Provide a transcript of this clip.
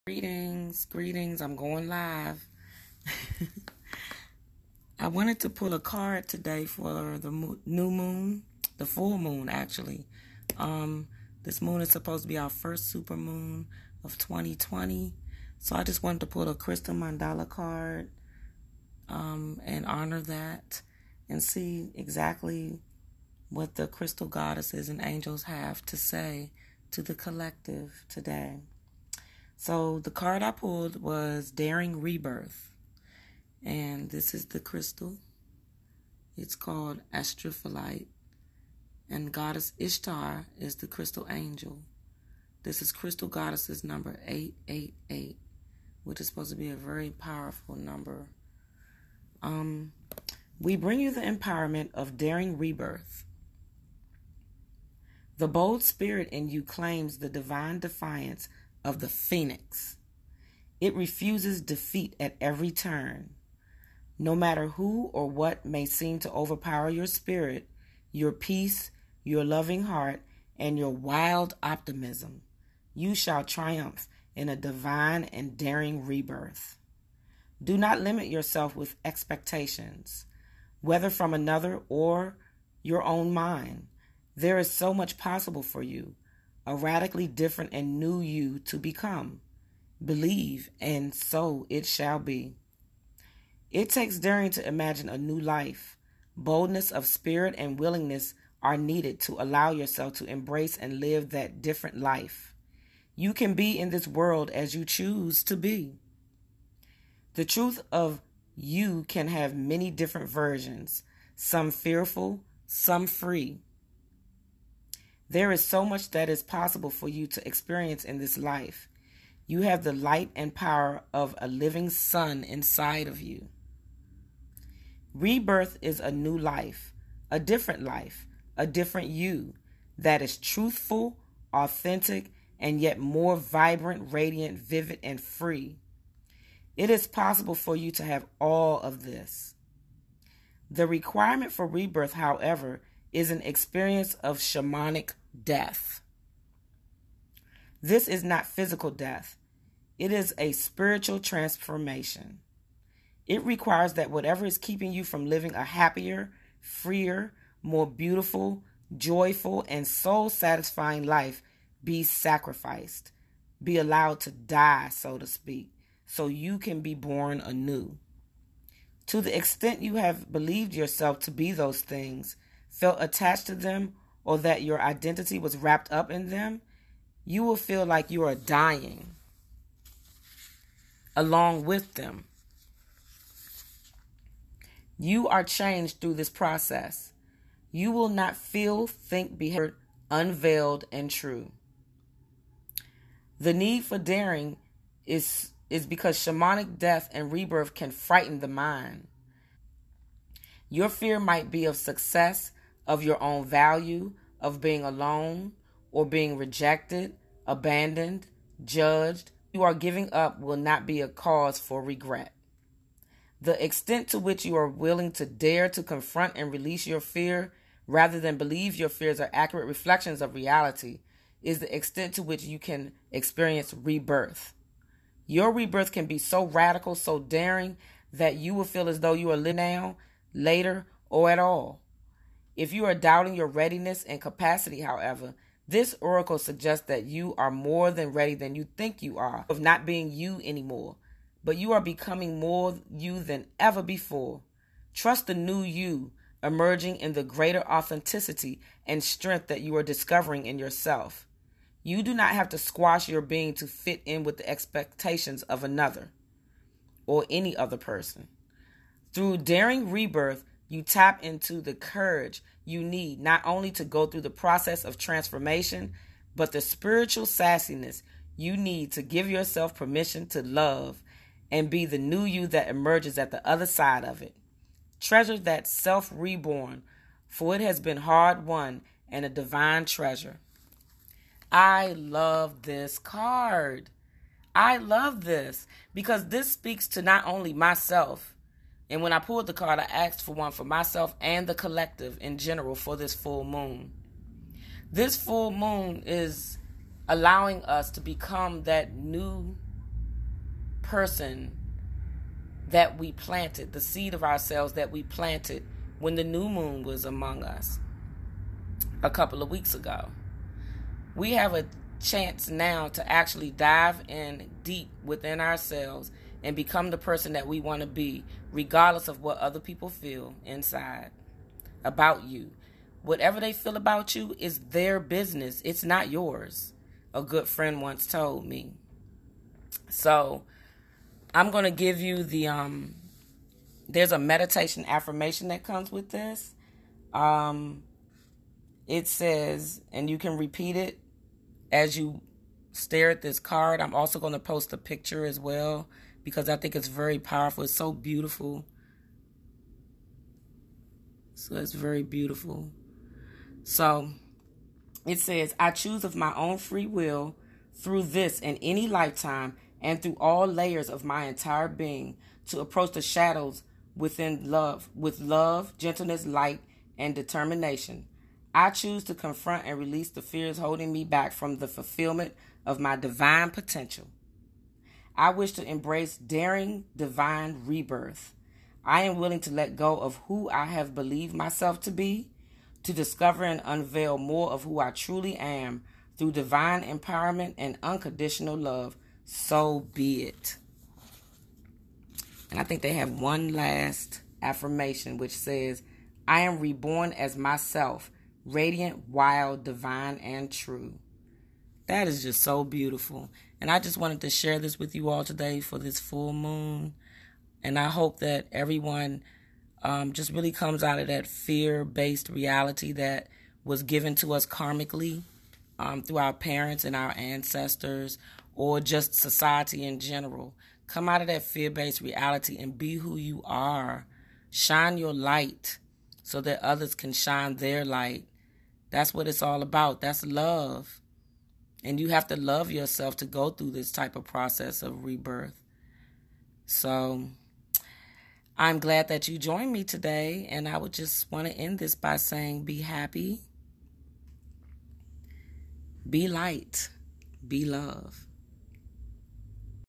Greetings. I'm going live. I wanted to pull a card today for the new moon, the full moon actually. This moon is supposed to be our first super moon of 2020. So I just wanted to pull a crystal mandala card and honor that and see exactly what the crystal goddesses and angels have to say to the collective today. So the card I pulled was Daring Rebirth. And this is the crystal. It's called astrophyllite. And Goddess Ishtar is the crystal angel. This is crystal goddesses number 888, which is supposed to be a very powerful number. We bring you the empowerment of daring rebirth. The bold spirit in you claims the divine defiance of the phoenix. It refuses defeat at every turn. No matter who or what may seem to overpower your spirit, your peace, your loving heart, and your wild optimism, you shall triumph in a divine and daring rebirth. Do not limit yourself with expectations, whether from another or your own mind. There is so much possible for you, a radically different and new you to become. Believe, and so it shall be. It takes daring to imagine a new life. Boldness of spirit and willingness are needed to allow yourself to embrace and live that different life. You can be in this world as you choose to be. The truth of you can have many different versions, some fearful, some free. There is so much that is possible for you to experience in this life. You have the light and power of a living sun inside of you. Rebirth is a new life, a different you that is truthful, authentic, and yet more vibrant, radiant, vivid, and free. It is possible for you to have all of this. The requirement for rebirth, however, is an experience of shamanic death. This is not physical death. It is a spiritual transformation. It requires that whatever is keeping you from living a happier, freer, more beautiful, joyful, and soul-satisfying life be sacrificed, be allowed to die, so to speak, so you can be born anew. To the extent you have believed yourself to be those things, felt attached to them, or that your identity was wrapped up in them, you will feel like you are dying along with them. You are changed through this process. You will not feel, think, be heard, unveiled, and true. The need for daring is because shamanic death and rebirth can frighten the mind. Your fear might be of success, of your own value, of being alone, or being rejected, abandoned, judged. You are giving up will not be a cause for regret. The extent to which you are willing to dare to confront and release your fear, rather than believe your fears are accurate reflections of reality, is the extent to which you can experience rebirth. Your rebirth can be so radical, so daring, that you will feel as though you are living now, later, or at all. If you are doubting your readiness and capacity, however, this oracle suggests that you are more than ready than you think you are, of not being you anymore, but you are becoming more you than ever before. Trust the new you emerging in the greater authenticity and strength that you are discovering in yourself. You do not have to squash your being to fit in with the expectations of another or any other person. Through daring rebirth, you tap into the courage you need not only to go through the process of transformation, but the spiritual sassiness you need to give yourself permission to love and be the new you that emerges at the other side of it. Treasure that self reborn, for it has been hard won and a divine treasure. I love this card. I love this because this speaks to not only myself, and when I pulled the card, I asked for one for myself and the collective in general for this full moon. This full moon is allowing us to become that new person that we planted, the seed of ourselves that we planted when the new moon was among us a couple of weeks ago. We have a chance now to actually dive in deep within ourselves and become the person that we want to be, regardless of what other people feel inside about you. Whatever they feel about you is their business. It's not yours, a good friend once told me. So I'm going to give you there's a meditation affirmation that comes with this. It says, and you can repeat it as you stare at this card. I'm also going to post a picture as well because I think it's very powerful. It's so beautiful. So it's very beautiful. So it says, I choose of my own free will through this and any lifetime and through all layers of my entire being to approach the shadows within love, with love, gentleness, light, and determination. I choose to confront and release the fears holding me back from the fulfillment of my divine potential. I wish to embrace daring divine rebirth. I am willing to let go of who I have believed myself to be, to discover and unveil more of who I truly am through divine empowerment and unconditional love. So be it. And I think they have one last affirmation which says, I am reborn as myself, radiant, wild, divine, and true. That is just so beautiful. And I just wanted to share this with you all today for this full moon. And I hope that everyone just really comes out of that fear-based reality that was given to us karmically through our parents and our ancestors, or just society in general. Come out of that fear-based reality and be who you are. Shine your light so that others can shine their light. That's what it's all about. That's love. And you have to love yourself to go through this type of process of rebirth. So I'm glad that you joined me today. And I would just want to end this by saying, be happy, be light, be love.